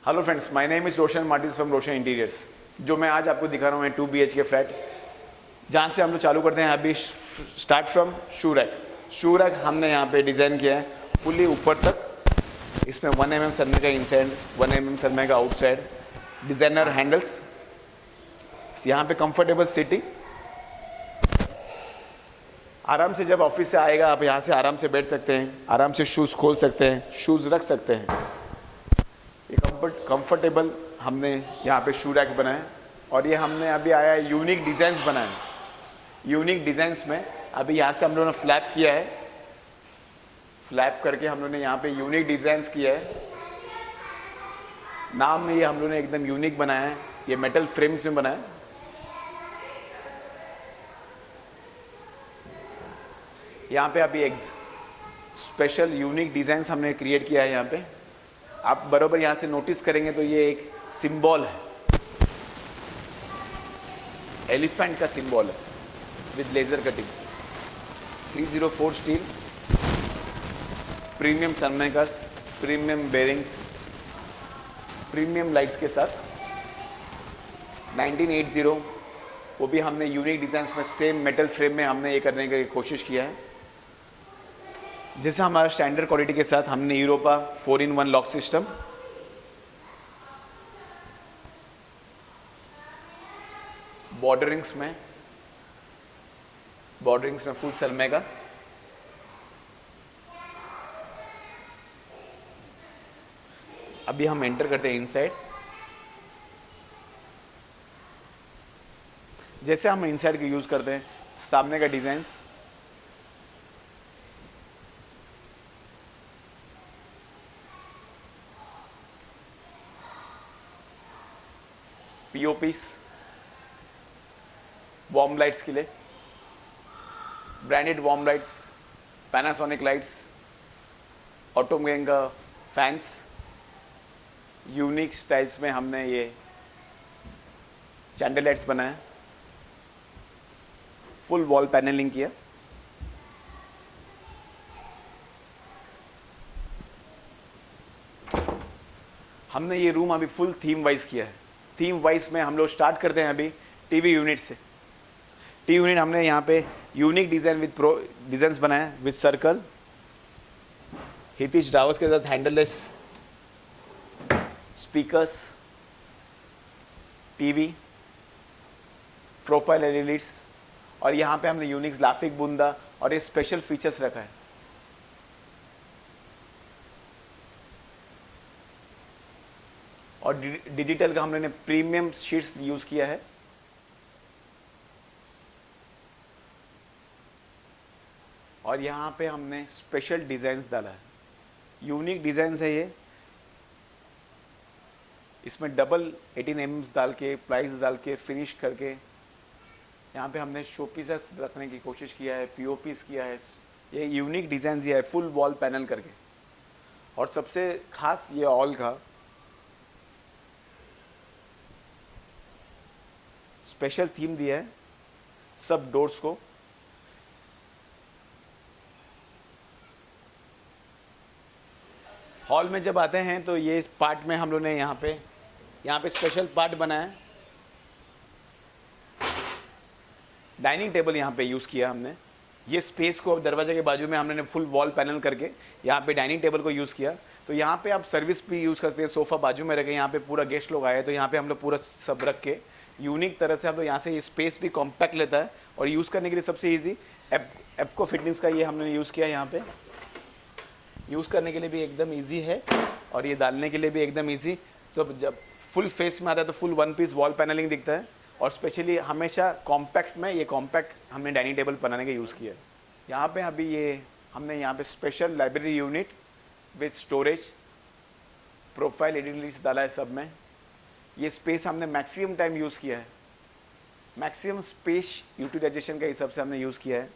Hello friends, my name is Roshan Martin's from Roshan interiors. जो मैं आज आपको दिखा रहा हूँ 2 BHK फ्लैट, जहाँ से हम लोग चालू करते हैं। अभी start from shoe rack. Shoe rack हमने यहाँ पे डिज़ाइन किया है फुल्ली ऊपर तक। इसमें 1 mm सरमे का इनसाइड, 1 mm सरमे का आउटसाइड, डिज़ाइनर हैंडल्स। यहाँ पे कंफर्टेबल सीटिंग, आराम से जब ऑफिस से आएगा आप यहाँ से आराम से बैठ सकते हैं, आराम से शूज़ खोल सकते हैं, शूज़ रख सकते हैं। ये कंफर्टेबल हमने यहाँ पे शू रैक बनाया। और ये हमने अभी आया है यूनिक डिज़ाइंस बनाए। यूनिक डिज़ाइंस में अभी यहाँ से हम लोगों ने फ्लैप किया है। फ्लैप करके हम लोगों ने यहाँ पे यूनिक डिज़ाइंस किया है। नाम में ये हम लोगों ने एकदम यूनिक बनाया है। ये मेटल फ्रेम्स में बनाया है। यहाँ पे अभी एक स्पेशल यूनिक डिज़ाइंस हमने क्रिएट किया है। यहाँ पे आप बराबर यहाँ से नोटिस करेंगे तो ये एक सिंबल है, एलिफेंट का सिंबल है with laser cutting. 304 steel, premium sunmicas, premium bearings, premium lights के साथ 1980। वो भी हमने यूनिक डिज़ाइंस में सेम मेटल फ्रेम में हमने ये करने की कोशिश किया है। जैसे हमारा स्टैंडर्ड क्वालिटी के साथ हमने यूरोपा 4-in-1 लॉक सिस्टम, बॉर्डरिंग्स में फुल सलमे का। अभी हम एंटर करते हैं इनसाइड। जैसे हम इनसाइड के यूज करते हैं, सामने का डिजाइन्स, पीओपीस, वार्म लाइट्स के लिए branded warm lights, Panasonic lights, ottoman का फैंस। यूनिक स्टाइल्स में हमने ये चैंडल लाइट्स बनाए, फुल वॉल पैनलिंग किया। हमने ये रूम अभी फुल थीम वाइज किया है। थीम वाइज में हम लोग स्टार्ट करते हैं अभी टीवी यूनिट से। टीवी यूनिट हमने यहाँ पे यूनिक डिज़ाइन विद डिज़ाइंस बनाए विद सर्कल, हितिश ड्रावर्स के साथ हैंडललेस स्पीकर्स, टीवी, प्रोफाइल एलईडीज। और यहाँ पे हमने यूनिक ग्राफिक बुंदा और ये स्पेशल फीचर्स रखा है। और डिजिटल का हमने प्रीमियम शीट्स यूज किया है। और यहाँ पे हमने स्पेशल डिजाइन्स डाला है, यूनिक डिजाइन्स है ये। इसमें डबल 18 mm डाल के, प्लाइज डाल के, फिनिश करके यहाँ पे हमने शो पीसेस रखने की कोशिश किया है, पीओपीस किया है। ये यूनिक डिजाइन दिया है फुल वॉल पैनल करके। और सबसे खास ये ऑल का स्पेशल थीम दिया है सब डोर्स को। हॉल में जब आते हैं तो ये इस पार्ट में हम लोग ने यहाँ पे स्पेशल पार्ट बनाया है। डाइनिंग टेबल यहाँ पे यूज़ किया हमने। ये स्पेस को दरवाजे के बाजू में हमने फुल वॉल पैनल करके यहाँ पे डाइनिंग टेबल को यूज़ किया। तो यहाँ पे आप सर्विस भी यूज़ करते हैं, सोफ़ा बाजू में रखे। यहाँ पे पूरा गेस्ट लोग आए तो यहाँ पे हम लोग पूरा सब रख के यूनिक तरह से हम लोग यहाँ से ये स्पेस भी कॉम्पैक्ट लेता है। और यूज़ करने के लिए सबसे ईजी एप्को फिटनेस का ये हमने यूज़ किया। यहाँ पे यूज़ करने के लिए भी एकदम ईजी है और ये डालने के लिए भी एकदम ईजी। तो जब फुल फेस में आता है तो फुल 1 पीस वॉल पैनलिंग दिखता है। और स्पेशली हमेशा कॉम्पैक्ट में ये कॉम्पैक्ट हमने डाइनिंग टेबल बनाने का यूज़ किया है। यहाँ पे अभी ये हमने यहाँ पे special library unit with storage, profile editors डाला है सब में। ये स्पेस हमने मैक्सिमम टाइम यूज़ किया है, मैक्सिमम स्पेस यूटिलाइजेशन के हिसाब से हमने यूज़ किया है।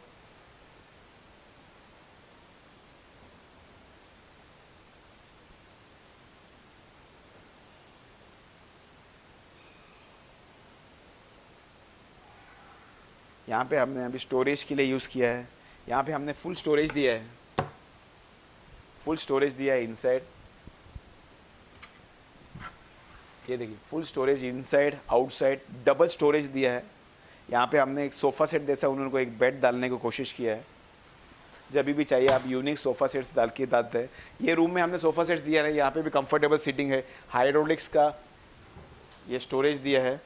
यहाँ पे हमने अभी स्टोरेज के लिए यूज़ किया है। यहाँ पे हमने फुल स्टोरेज दिया है, इनसाइड। ये देखिए full storage inside outside, double storage दिया है। यहाँ पे हमने एक सोफ़ा सेट जैसा उन्होंने को एक बेड डालने की कोशिश किया है। जब भी चाहिए आप यूनिक सोफ़ा सेट्स डाल के डालते हैं। ये रूम में हमने सोफ़ा सेट्स दिया है, यहाँ पे भी कंफर्टेबल सीटिंग है। हाइड्रोलिक्स का ये स्टोरेज दिया है,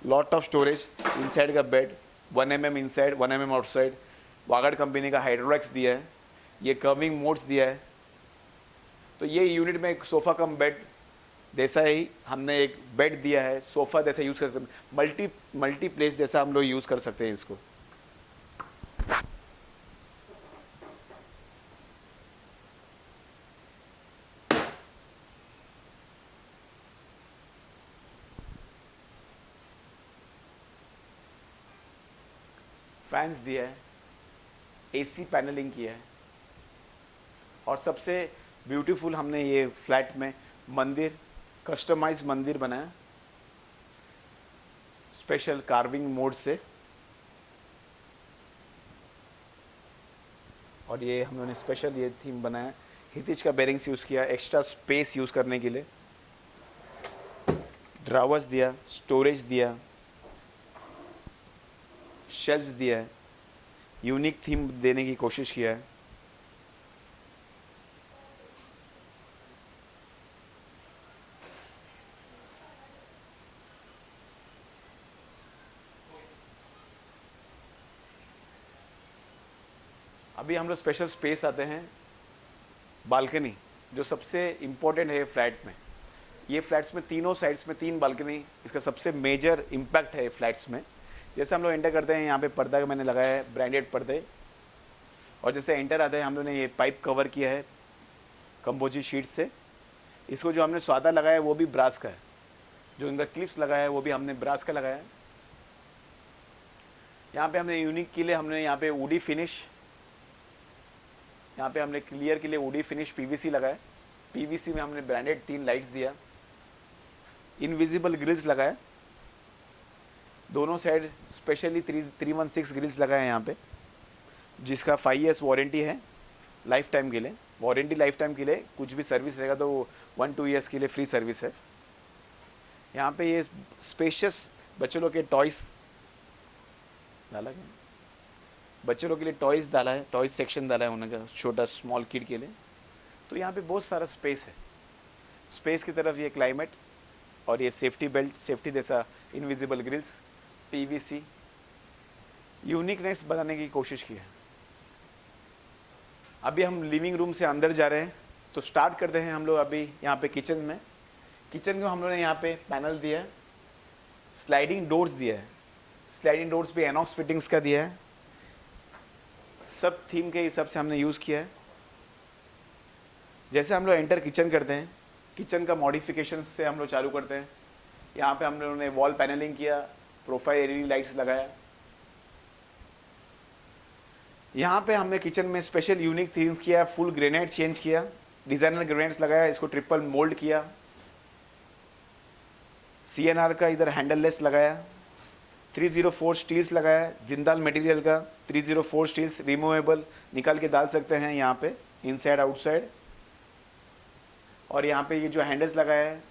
लॉट ऑफ स्टोरेज इनसाइड का bed, 1 mm inside 1 mm outside. Vagad company का हाइड्रोलिक्स दिया है, ये कर्विंग मोड्स दिया है। तो ये यूनिट में एक सोफ़ा कम बेड जैसा ही हमने एक बेड दिया है, सोफ़ा जैसा यूज़ कर सकते हैं, मल्टी प्लेस जैसा हम लोग यूज़ कर सकते हैं इसको। फैंस दिया है, एसी पैनलिंग किया है, और सबसे ब्यूटीफुल हमने ये फ्लैट में मंदिर, कस्टमाइज मंदिर बनाया स्पेशल कार्विंग मोड से। और ये हम लोगों ने स्पेशल ये थीम बनाया, हितिज का बेरिंग्स यूज़ किया, एक्स्ट्रा स्पेस यूज़ करने के लिए। ड्रावर्स दिया, स्टोरेज दिया, शेल्फ्स दिया है, यूनिक थीम देने की कोशिश किया है। अभी हम लोग स्पेशल स्पेस आते हैं, बालकनी, जो सबसे इम्पोर्टेंट है फ्लैट में। ये फ्लैट्स में तीनों साइड्स में 3 बालकनी, इसका सबसे मेजर इम्पैक्ट है फ्लैट्स में। जैसे हम लोग एंटर करते हैं, यहाँ पे पर्दा मैंने लगाया है, ब्रांडेड पर्दे। और जैसे एंटर आते हैं हम लोग ने ये पाइप कवर किया है कंपोजिट शीट से। इसको जो हमने स्वादा लगाया है वो भी ब्रास का है, जो इनका क्लिप्स लगाया है वो भी हमने ब्रास का लगाया है। यहाँ पे हमने यूनिक के लिए हमने यहाँ पे वुडी फिनिश, यहाँ पे हमने क्लियर के लिए वुडी फिनिश पीवीसी लगाया। पीवीसी में हमने ब्रांडेड 3 लाइट्स दिया, इनविजिबल ग्रिल्स लगाया, दोनों साइड स्पेशली 316 ग्रिल्स लगाए हैं यहाँ पे, जिसका 5 years वारंटी है लाइफ टाइम के लिए। वारंटी लाइफ टाइम के लिए, कुछ भी सर्विस रहेगा तो 1-2 years के लिए फ्री सर्विस है। यहाँ पे ये स्पेशियस बच्चों लोग के टॉयस डाला गया, बच्चों लोग के लिए टॉयस डाला है, टॉयस सेक्शन डाला है उनका, छोटा स्मॉल किड के लिए। तो यहाँ पे बहुत सारा स्पेस है। स्पेस की तरफ ये क्लाइमेट, और ये सेफ्टी बेल्ट, सेफ्टी जैसा इनविजिबल ग्रिल्स, पीवीसी, यूनिकनेस बनाने की कोशिश की है। अभी हम लिविंग रूम से अंदर जा रहे हैं, तो स्टार्ट करते हैं हम लोग अभी यहाँ पे किचन में। किचन को हम लोगों ने यहाँ पे पैनल दिया है, स्लाइडिंग डोर्स दिया है, स्लाइडिंग डोर्स भी एनॉक्स फिटिंग्स का दिया है, सब थीम के हिसाब से हमने यूज़ किया है। जैसे हम लोग एंटर किचन करते हैं, किचन का मॉडिफिकेशन से हम लोग चालू करते हैं। यहाँ पे हम लोगों ने वॉल पैनलिंग किया, प्रोफाइल एलईडी लाइट्स लगाया। यहाँ पे हमने किचन में स्पेशल यूनिक थीम्स किया, फुल ग्रेनाइट चेंज किया, डिजाइनर ग्रेनाइट्स लगाया, इसको ट्रिपल मोल्ड किया, CNR का इधर हैंडललेस लगाया, 304 स्टील्स लगाया, जिंदाल मटेरियल का 304 स्टील्स रिमूवेबल, निकाल के डाल सकते हैं यहाँ पे इनसाइड आउटसाइड। और यहाँ पे ये जो हैंडल्स लगाया है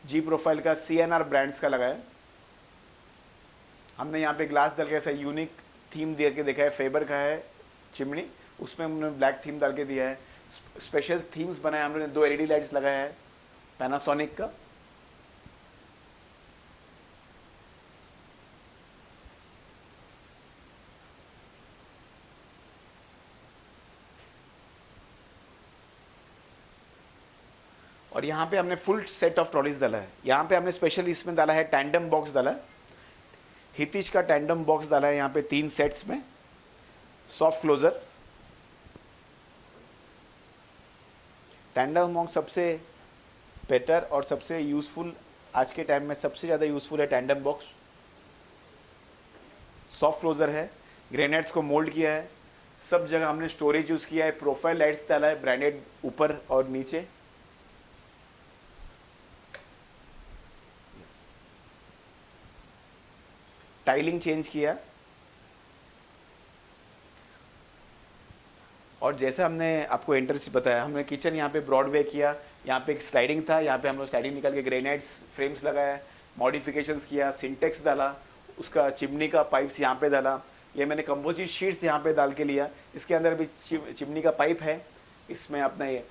जी प्रोफाइल का CNR ब्रांड्स का लगाया। हमने यहाँ पे ग्लास डाल के ऐसा यूनिक थीम दे के देखा है, फेबर का है चिमनी, उसमें हमने ब्लैक थीम डाल के दिया है। स्पेशल थीम्स बनाए हम लोगों ने, 2 LED लाइट्स लगाया है पैनासोनिक का। और यहाँ पे हमने फुल सेट ऑफ ट्रॉलीज डाला है। यहाँ पे हमने स्पेशल इसमें डाला है टैंडम बॉक्स डाला है, हितिज का टैंडम बॉक्स डाला है यहाँ पे 3 सेट्स में, सॉफ्ट क्लोजर्स। टैंडम बॉक्स सबसे बेटर और सबसे यूज़फुल आज के टाइम में, सबसे ज़्यादा यूज़फुल है टैंडम बॉक्स। सॉफ्ट क्लोजर है, ग्रेनाइट्स को मोल्ड किया है, सब जगह हमने स्टोरेज यूज़ किया है, प्रोफाइल लाइट्स डाला है ब्रांडेड ऊपर और नीचे। टाइलिंग चेंज किया, और जैसे हमने आपको एंट्रेंस बताया, हमने किचन यहाँ पे ब्रॉडवे किया, यहाँ पे एक स्लाइडिंग था, यहाँ पे हम लोग स्लाइडिंग निकाल के ग्रेनाइट्स फ्रेम्स लगाया, मॉडिफिकेशंस किया, सिंटेक्स डाला, उसका चिमनी का पाइप्स यहाँ पे डाला, ये मैंने कंपोजिट शीट्स यहाँ पे डाल के लिया, इसके अंदर भी चिमनी का पाइप है, इसमें अपना ये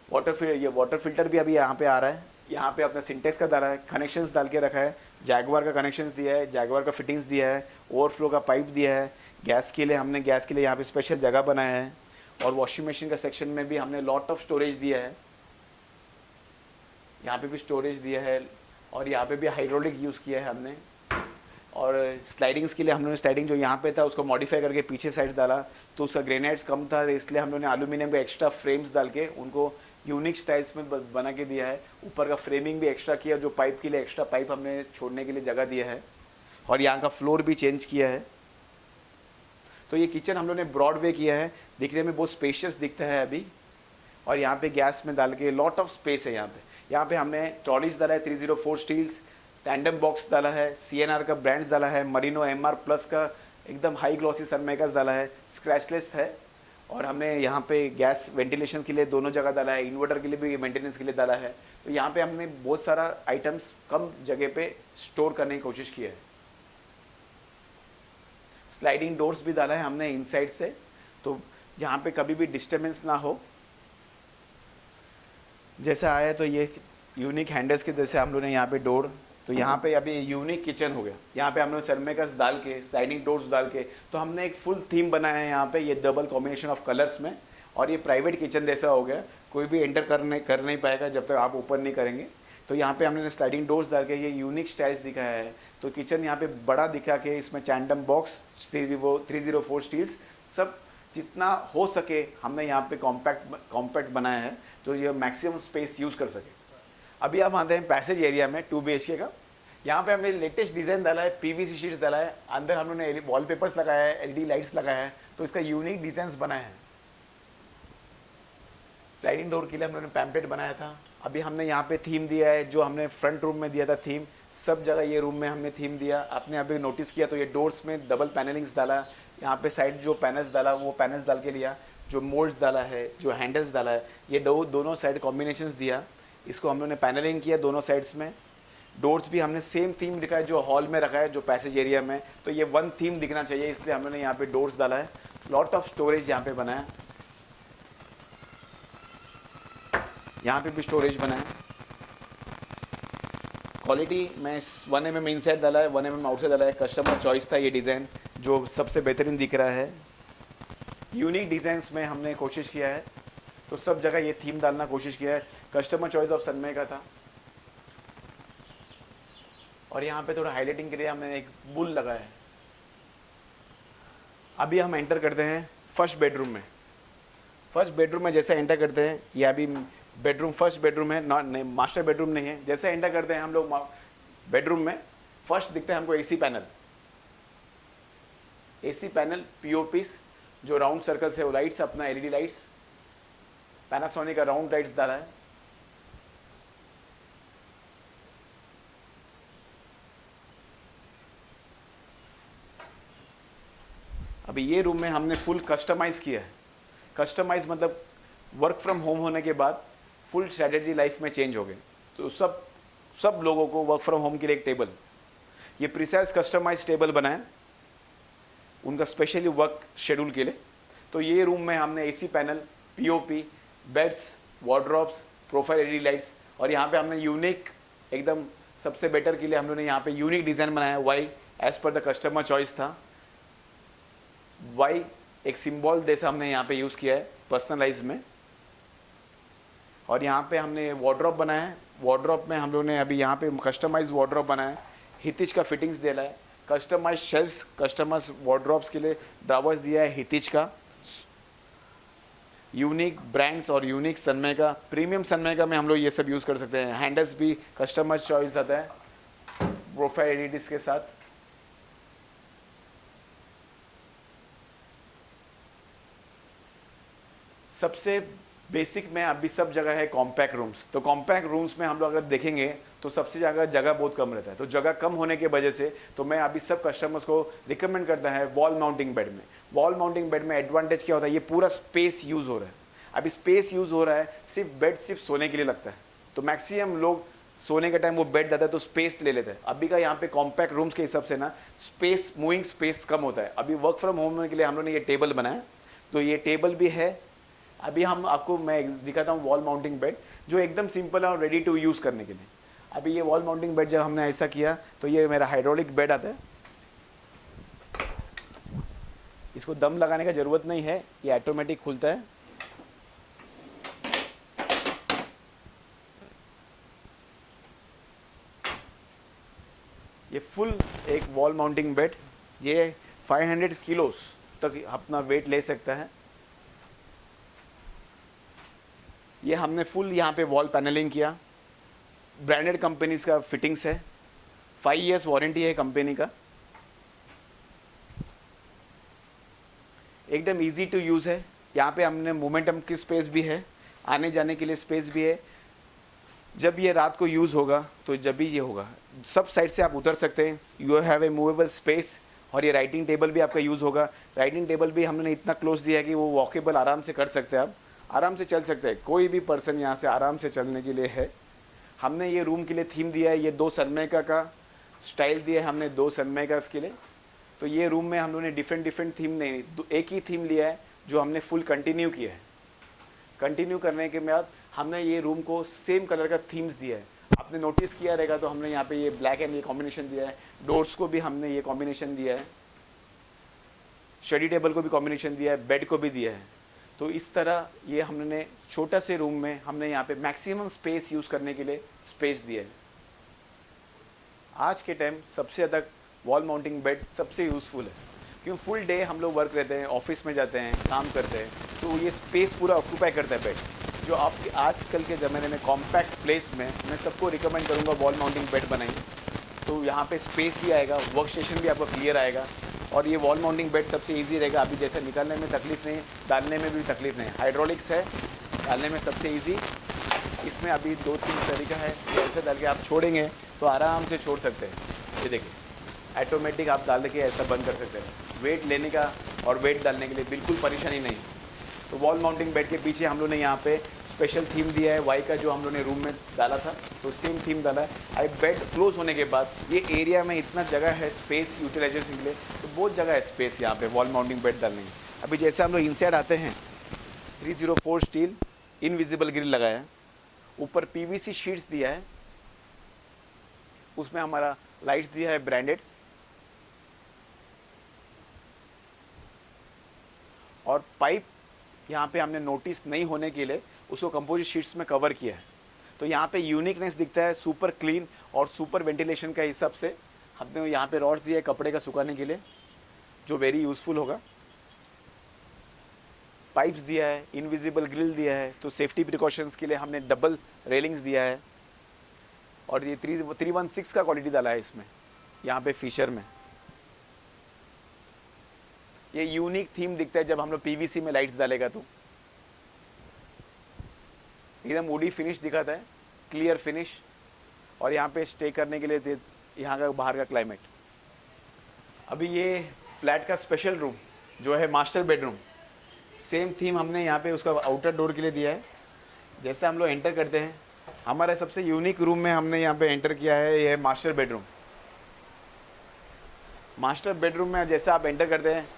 वाटर फिल्टर भी अभी यहाँ पे आ रहा है, यहाँ पे अपना सिंटेक्स का डाला है, कनेक्शंस डाल के रखा है, जैगवार का कनेक्शंस दिया है, जैगवार का फिटिंग्स दिया है, ओवरफ्लो का पाइप दिया है, गैस के लिए हमने गैस के लिए यहाँ पे स्पेशल जगह बनाया है, और वॉशिंग मशीन का सेक्शन में भी हमने लॉट ऑफ स्टोरेज दिया है, यहाँ पे भी स्टोरेज दिया है, और यहाँ पे भी हाइड्रोलिक यूज़ किया है हमने। और स्लाइडिंग्स के लिए हम लोगों ने स्लाइडिंग जो यहाँ पे था उसको मॉडिफाई करके पीछे साइड डाला, तो उसका ग्रेनाइट्स कम था, इसलिए हम लोगों ने एल्यूमिनियम का एक्स्ट्रा फ्रेम्स डाल के उनको यूनिक स्टाइल्स में बना के दिया है। ऊपर का फ्रेमिंग भी एक्स्ट्रा किया, जो पाइप के लिए एक्स्ट्रा पाइप हमने छोड़ने के लिए जगह दिया है, और यहाँ का फ्लोर भी चेंज किया है। तो ये किचन हम लोग ने ब्रॉडवे किया है, दिखने में बहुत स्पेशियस दिखता है अभी। और यहाँ पे गैस में डाल के लॉट ऑफ स्पेस है यहाँ पे हमने ट्रॉलीज डाला है 304 स्टील्स, टैंडम बॉक्स डाला है, CNR का ब्रांड्स डाला है, मरीनो MR प्लस का एकदम हाई ग्लॉसी सनमाइकास डाला है, स्क्रैचलेस है। और हमने यहाँ पे गैस वेंटिलेशन के लिए दोनों जगह डाला है, इन्वर्टर के लिए भी मेंटेनेंस के लिए डाला है। तो यहाँ पे हमने बहुत सारा आइटम्स कम जगह पे स्टोर करने की कोशिश की है। स्लाइडिंग डोर्स भी डाला है हमने इनसाइड से, तो यहाँ पे कभी भी डिस्टर्बेंस ना हो। जैसा आया तो ये यूनिक हैंडल्स के जैसे हम लोग ने यहाँ पे डोर, तो यहाँ पे अभी यूनिक किचन हो गया। यहाँ पे हम लोग सनमाइकास डाल के स्लाइडिंग डोर्स डाल के, तो हमने एक फुल थीम बनाया है यहाँ पे, ये डबल कॉम्बिनेशन ऑफ कलर्स में, और ये प्राइवेट किचन जैसा हो गया, कोई भी एंटर कर नहीं पाएगा जब तक आप ओपन नहीं करेंगे। तो यहाँ पे हमने स्लाइडिंग डोर्स डाल के ये यूनिक स्टाइल्स दिखाया है। तो किचन यहाँ पे बड़ा दिखा के इसमें टैंडम बॉक्स 304 स्टील्स सब जितना हो सके हमने यहाँ पे कॉम्पैक्ट बनाया है, जो ये मैक्सिमम स्पेस यूज़ कर सके। अभी आप आते हैं पैसेज एरिया में 2 BHK का। यहाँ पे हमने लेटेस्ट डिज़ाइन डाला है, PVC शीट्स डाला है, अंदर हम लोगों ने वॉलपेपर्स लगाया है, LED लाइट्स लगाया है, तो इसका यूनिक डिजाइन बनाए हैं। स्लाइडिंग डोर के लिए हम लोगों ने पैम्पलेट बनाया था। अभी हमने यहाँ पे थीम दिया है, जो हमने फ्रंट रूम में दिया था थीम, सब जगह ये रूम में हमने थीम दिया। आपने अभी नोटिस किया तो ये डोर्स में डबल पैनलिंग्स डाला, यहाँ पे साइड जो पैनल्स डाला वो पैनल्स डाल के लिया, जो मोल्ड्स डाला है, जो हैंडल्स डाला है, ये दोनों साइड कॉम्बिनेशंस दिया। इसको हम लोगों ने पैनलिंग किया दोनों साइड्स में। डोर्स भी हमने सेम थीम दिखा है जो हॉल में रखा है, जो पैसेज एरिया में, तो ये वन थीम दिखना चाहिए, इसलिए हम लोगों ने यहाँ पे डोर्स डाला है। लॉट ऑफ स्टोरेज यहाँ पे बनाया, यहाँ पे भी स्टोरेज बनाया। क्वालिटी में 1 mm इनसाइड डाला है, 1 mm आउटसाइड डाला है। कस्टमर चॉइस था ये डिज़ाइन, जो सबसे बेहतरीन दिख रहा है। यूनिक डिज़ाइंस में हमने कोशिश किया है, तो सब जगह ये थीम डालना कोशिश किया है। कस्टमर चॉइस ऑफ सनमाइका था। और यहाँ पे थोड़ा हाईलाइटिंग के लिए हमने एक बुल लगाया है। अभी हम एंटर करते हैं फर्स्ट बेडरूम में। फर्स्ट बेडरूम में जैसे एंटर करते हैं, ये अभी बेडरूम फर्स्ट बेडरूम है, नहीं मास्टर बेडरूम नहीं है। जैसे एंटर करते हैं हम लोग बेडरूम में, फर्स्ट दिखता है हमको AC panel. AC panel POPs जो राउंड सर्कल्स है वो लाइट्स, अपना LED लाइट्स, पैनासोनिक का राउंड लाइट्स डाला है। अभी ये रूम में हमने फुल कस्टमाइज किया है। कस्टमाइज मतलब वर्क फ्रॉम होम होने के बाद फुल स्ट्रेटजी लाइफ में चेंज हो गए, तो सब लोगों को वर्क फ्रॉम होम के लिए एक टेबल, ये प्रिसाइज कस्टमाइज टेबल बनाए उनका स्पेशली वर्क शेड्यूल के लिए। तो ये रूम में हमने AC panel, POP, beds, wardrobes, profile LED lights, और यहाँ पे हमने यूनिक एकदम सबसे बेटर के लिए हम लोगों ने यहाँ पे यूनिक डिज़ाइन बनाया। Y as per the customer choice था, वाई एक सिंबल जैसा हमने यहाँ पे यूज़ किया है पर्सनलाइज में। और यहाँ पे हमने वार्डरोब बनाया है। वार्डरोब में हम लोगों ने अभी यहाँ पे कस्टमाइज वार्डरोब बनाया है, हितिच का फिटिंग्स दिया है, कस्टमाइज शेल्फ्स, कस्टमाइज वार्डरोब्स के लिए ड्रावर्स दिया है हितिच का। यूनिक ब्रांड्स और यूनिक सनमाइका, प्रीमियम सनमाइका में हम लोग ये सब यूज़ कर सकते हैं। हैंडल्स भी कस्टमाइज चॉइस आता है प्रोफाइल LEDs के साथ। सबसे बेसिक में अभी सब जगह है कॉम्पैक्ट रूम्स। तो कॉम्पैक्ट रूम्स में हम लोग अगर देखेंगे तो सबसे ज़्यादा जगह बहुत कम रहता है। तो जगह कम होने की वजह से तो मैं अभी सब कस्टमर्स को रिकमेंड करता है वॉल माउंटिंग बेड में। वॉल माउंटिंग बेड में एडवांटेज क्या होता है, ये पूरा स्पेस यूज़ हो रहा है। अभी स्पेस यूज़ हो रहा है, सिर्फ बेड सिर्फ सोने के लिए लगता है, तो मैक्सिमम लोग सोने के टाइम वो बेड जाता है तो स्पेस ले लेते हैं। अभी का यहाँ पे कॉम्पैक्ट रूम्स के हिसाब से ना स्पेस, मूविंग स्पेस कम होता है। अभी वर्क फ्रॉम होम के लिए हम लोगों ने ये टेबल बनाया, तो ये टेबल भी है। अभी हम आपको मैं दिखाता हूँ वॉल माउंटिंग बेड, जो एकदम सिंपल है और रेडी टू यूज़ करने के लिए। अभी ये वॉल माउंटिंग बेड जब हमने ऐसा किया तो ये मेरा हाइड्रोलिक बेड आता है, इसको दम लगाने का ज़रूरत नहीं है, ये ऑटोमेटिक खुलता है। ये फुल एक वॉल माउंटिंग बेड, ये 500 किलोस तक अपना वेट ले सकता है। ये हमने फुल यहाँ पे वॉल पैनलिंग किया, ब्रांडेड कंपनीज का फिटिंग्स है, 5 इयर्स वारंटी है कंपनी का, एकदम इजी टू यूज़ है। यहाँ पे हमने मोमेंटम की स्पेस भी है, आने जाने के लिए स्पेस भी है। जब ये रात को यूज़ होगा तो जब भी ये होगा, सब साइड से आप उतर सकते हैं, you have a movable space. और ये राइटिंग टेबल भी आपका यूज़ होगा। राइटिंग टेबल भी हमने इतना क्लोज दिया है कि वो वॉकेबल आराम से कर सकते हैं, आप आराम से चल सकते हैं, कोई भी पर्सन यहाँ से आराम से चलने के लिए है। हमने ये रूम के लिए थीम दिया है, ये 2 सनमाइका का स्टाइल दिया है हमने, 2 सनमाइका के लिए। तो ये रूम में हम लोगों ने डिफरेंट थीम नहीं, एक ही थीम लिया है जो हमने फुल कंटिन्यू किया है। कंटिन्यू करने के बाद हमने ये रूम को सेम कलर का थीम्स दिया है। आपने नोटिस किया रहेगा तो हमने यहाँ पे ये ब्लैक एंड ये कॉम्बिनेशन दिया है, डोर्स को भी हमने ये कॉम्बिनेशन दिया है, स्टडी टेबल को भी कॉम्बिनेशन दिया है, बेड को भी दिया है। तो इस तरह ये हमने छोटा से रूम में हमने यहाँ पे मैक्सिमम स्पेस यूज़ करने के लिए स्पेस दिया है। आज के टाइम सबसे ज़्यादा वॉल माउंटिंग बेड सबसे यूज़फुल है, क्योंकि फुल डे हम लोग वर्क रहते हैं, ऑफिस में जाते हैं, काम करते हैं, तो ये स्पेस पूरा ऑक्यूपाई करता है बेड। जो आपके आजकल के ज़माने में कॉम्पैक्ट प्लेस में मैं सबको रिकमेंड करूँगा वॉल माउंटिंग बेड बनाइए, तो यहाँ पे स्पेस भी आएगा, वर्क स्टेशन भी आपका क्लियर आएगा। और ये वॉल माउंटिंग बेड सबसे इजी रहेगा, अभी जैसे निकालने में तकलीफ नहीं, डालने में भी तकलीफ नहीं। हाइड्रोलिक्स है, डालने में सबसे इजी। इसमें अभी 2-3 तरीका है, ऐसे डाल के आप छोड़ेंगे तो आराम से छोड़ सकते हैं। ये देखिए ऑटोमेटिक आप डाल के ऐसा बंद कर सकते हैं। वेट लेने का और वेट डालने के लिए बिल्कुल परेशानी नहीं। तो वॉल माउंटिंग बेड के पीछे हम लोग ने यहाँ पे स्पेशल थीम दिया है, वाई का जो हम लोग ने रूम में डाला था तो सेम थीम डाला है। अब बेड क्लोज होने के बाद ये एरिया में इतना जगह है स्पेस यूटिलाइजेशन के लिए, तो बहुत जगह है स्पेस यहाँ पे वॉल माउंटिंग बेड डालने की। अभी जैसे हम लोग इनसाइड आते हैं, 304 स्टील इनविजिबल ग्रिल लगाया है, ऊपर पीवीसी शीट्स दिया है, उसमें हमारा लाइट्स दिया है ब्रांडेड, और पाइप यहाँ पे हमने नोटिस नहीं होने के लिए उसको कंपोजिट शीट्स में कवर किया है। तो यहाँ पे यूनिकनेस दिखता है, सुपर क्लीन और सुपर वेंटिलेशन का हिसाब से हमने यहाँ पे रॉड्स दिए कपड़े का सुखाने के लिए, जो वेरी यूज़फुल होगा। पाइप्स दिया है, इनविजिबल ग्रिल दिया है, तो सेफ्टी प्रिकॉशंस के लिए हमने डबल रेलिंग्स दिया है। और ये 316 का क्वालिटी डाला है इसमें, यहाँ पे फिशर में। ये यूनिक थीम दिखता है जब हम लोग पीवीसी में लाइट्स डालेगा तो एकदम वुडी फिनिश दिखाता है, क्लियर फिनिश। और यहाँ पे स्टे करने के लिए यहाँ का बाहर का क्लाइमेट। अभी ये फ्लैट का स्पेशल रूम जो है मास्टर बेडरूम, सेम थीम हमने यहाँ पे उसका आउटर डोर के लिए दिया है। जैसे हम लोग एंटर करते हैं, हमारे सबसे यूनिक रूम में हमने यहाँ पे एंटर किया है, ये है मास्टर बेडरूम। मास्टर बेडरूम में जैसे आप एंटर करते हैं,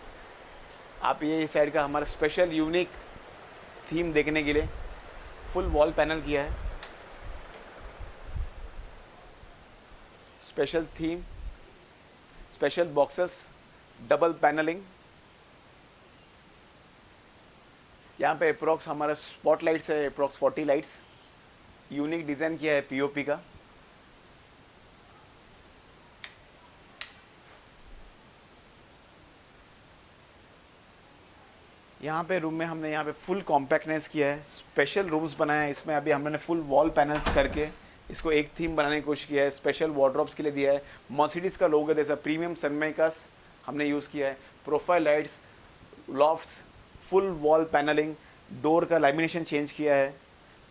आप ये इस साइड का हमारा स्पेशल यूनिक थीम देखने के लिए फुल वॉल पैनल किया है, special theme, special boxes, double panelling. यहाँ पे अप्रॉक्स हमारा स्पॉट लाइट्स है, अप्रॉक्स 40 लाइट्स, यूनिक डिज़ाइन किया है पीओपी का। यहाँ पे रूम में हमने यहाँ पे फुल कॉम्पैक्टनेस किया है, स्पेशल रूम्स बनाया है इसमें। अभी हमने फुल वॉल पैनल्स करके इसको एक थीम बनाने की कोशिश किया है, स्पेशल वार्डरोब्स के लिए दिया है। मर्सिडीज़ का लोगो जैसा प्रीमियम सनमाइकास हमने यूज़ किया है, profile lights, lofts, full wall panelling, door का लैमिनेशन चेंज किया है,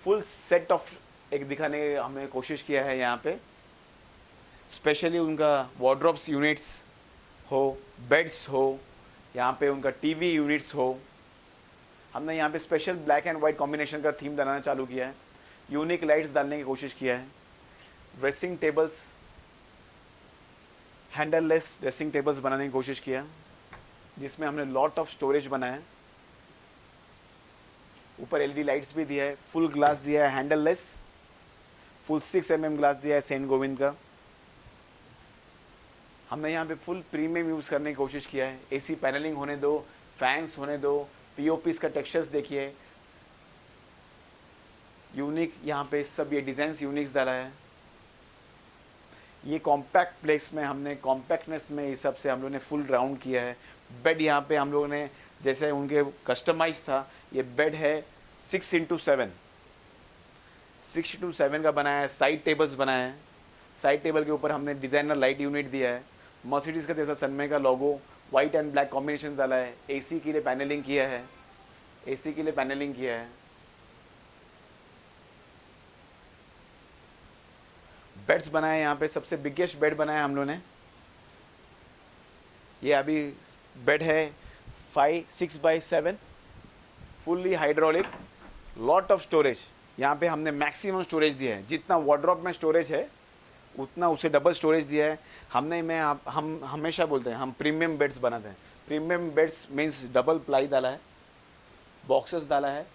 फुल सेट ऑफ एक दिखाने की हमने कोशिश किया है यहाँ पे। स्पेशली उनका वार्डरोब्स यूनिट्स हो, बेड्स हो, यहाँ पे उनका टीवी यूनिट्स हो, हमने यहाँ पे special black and white combination का थीम बनाना चालू किया है, यूनिक लाइट्स डालने की कोशिश किया है। ड्रेसिंग टेबल्स, हैंडललेस ड्रेसिंग टेबल्स बनाने की कोशिश किया, जिसमें हमने लॉट ऑफ स्टोरेज बनाया है। ऊपर एलईडी लाइट्स भी दिया है, फुल ग्लास दिया है, हैंडललेस, फुल 6 mm ग्लास दिया है सेंट गोविंद का। हमने यहाँ पे फुल प्रीमियम यूज़ करने की कोशिश किया है। एसी पैनलिंग होने दो, फैंस होने दो, पीओपीस का टेक्सचर्स देखिए, यूनिक यहाँ पे सब ये डिज़ाइंस यूनिक्स डाला है। ये कॉम्पैक्ट प्लेस में हमने कॉम्पैक्टनेस में इस सब से हम लोगों ने फुल राउंड किया है। बेड यहाँ पे हम लोगों ने जैसे उनके कस्टमाइज था, ये बेड है 6x7, 6x7 का बनाया है। साइड टेबल्स बनाए हैं, साइड टेबल के ऊपर हमने डिज़ाइनर लाइट यूनिट दिया है। मर्सिडीज़ का जैसा सनमे का लोगो वाइट एंड ब्लैक कॉम्बिनेशन डाला है। एसी के लिए पैनलिंग किया है, एसी के लिए पैनलिंग किया है। बेड्स बनाए यहाँ पे, सबसे बिगेस्ट बेड बनाया हम लोगों ने। ये अभी बेड है 5-6x7, fully hydraulic, lot of storage. यहाँ पे हमने मैक्सिमम स्टोरेज दिया है, जितना वार्डरोब में स्टोरेज है उतना उसे डबल स्टोरेज दिया है हमने। हम हमेशा बोलते हैं हम प्रीमियम बेड्स बनाते हैं। Premium beds means double ply डाला है, बॉक्सेस डाला है,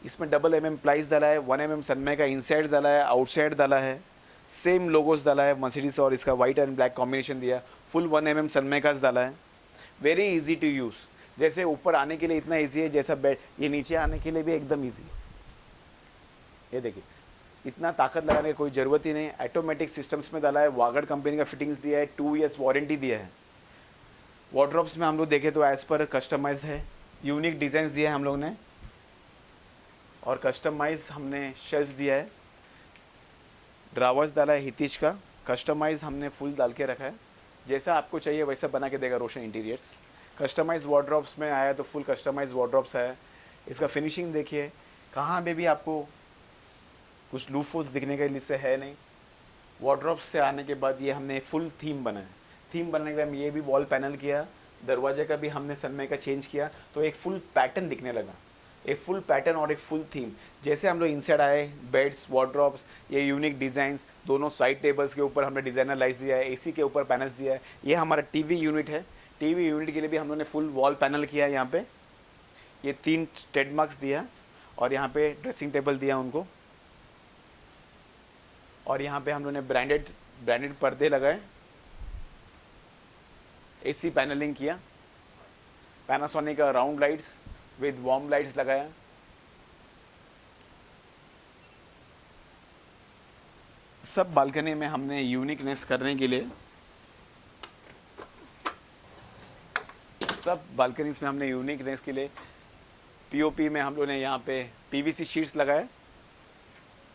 इसमें डबल प्लाईज डाला है, 1 सनमे का इनसाइड डाला है, आउटसाइड डाला है, सेम लोगोस डाला है मर्सिडीज और इसका वाइट एंड ब्लैक कॉम्बिनेशन दिया, फुल 1 सनमे का डाला है। वेरी इजी टू यूज़, जैसे ऊपर आने के लिए इतना इजी है जैसा बेड, ये नीचे आने के लिए भी एकदम इजी है। ये देखिए, इतना ताकत लगाने की कोई ज़रूरत ही नहीं। ऑटोमेटिक सिस्टम्स में डाला है, वागड़ कंपनी का फिटिंग्स दिया है, 2 years वारंटी दिया है। वार्डरोब्स में हम लोग देखें तो एज़ पर कस्टमाइज है, यूनिक डिज़ाइन दिया है हम लोग ने, और कस्टमाइज हमने शेल्फ दिया है। ड्रावर्स डाला है हितीश का, कस्टमाइज हमने फुल डाल के रखा है। जैसा आपको चाहिए वैसा बना के देगा रोशन इंटीरियर्स। कस्टमाइज वार्डरोब्स में आया तो फुल कस्टमाइज वार्डरोब्स है। इसका फिनिशिंग देखिए, कहाँ पे भी आपको कुछ लूफोस दिखने के लिए से है नहीं। वार्डरोब्स से आने के बाद ये हमने फुल थीम बनाया। थीम बनाने के बाद ये भी वॉल पैनल किया, दरवाजे का भी हमने सनमे का चेंज किया, तो एक फुल पैटर्न दिखने लगा, एक फुल पैटर्न और एक फुल थीम। जैसे हम लोग इनसाइड आए, बेड्स, वार्डरोब्स, ये यूनिक डिज़ाइंस, दोनों साइड टेबल्स के ऊपर हमने डिज़ाइनर लाइट्स दिया है, एसी के ऊपर पैनल्स दिया है। ये हमारा टीवी यूनिट है, टीवी यूनिट के लिए भी हम लोगों ने फुल वॉल पैनल किया है। यहाँ पे ये 3 ट्रेडमार्क्स दिया, और यहाँ पे ड्रेसिंग टेबल दिया उनको, और यहाँ पे हम लोगों ने ब्रांडेड पर्दे लगाए, एसी पैनलिंग किया, पैनासोनिक का round lights with warm lights लगाया। सब बालकनी में हमने यूनिकनेस करने के लिए, सब बालकनीज में हमने यूनिकनेस के लिए पीओपी में हम लोगों ने यहाँ पे पीवीसी शीट्स लगाए,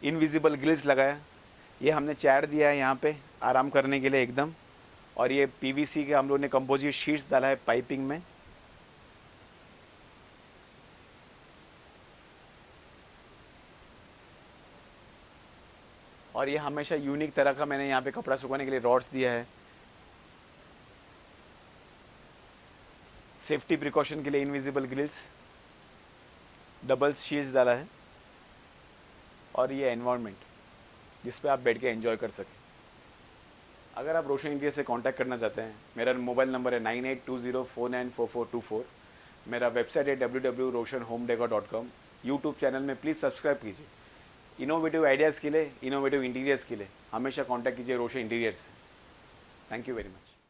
इनविजिबल ग्रिल्स लगाया। ये हमने चेयर दिया है यहाँ पे आराम करने के लिए एकदम, और ये पीवीसी के हम लोगों ने कंपोजिट शीट्स डाला है पाइपिंग में। और ये हमेशा यूनिक तरह का मैंने यहाँ पे कपड़ा सुखाने के लिए रॉड्स दिया है, सेफ्टी प्रिकॉशन के लिए इनविजिबल ग्रिल्स, डबल शीट्स डाला है, और ये एनवायरनमेंट जिस पे आप बैठ के एंजॉय कर सकें। अगर आप रोशन इंटीरियर से कांटेक्ट करना चाहते हैं, मेरा मोबाइल नंबर है 9820494424। मेरा वेबसाइट है www.roshanhomedecor.com। यूट्यूब चैनल में प्लीज़ सब्सक्राइब कीजिए। इनोवेटिव आइडियाज़ के लिए, इनोवेटिव इंटीरियर्स के लिए हमेशा कांटेक्ट कीजिए रोशन इंटीरियर्स से। Thank you very much.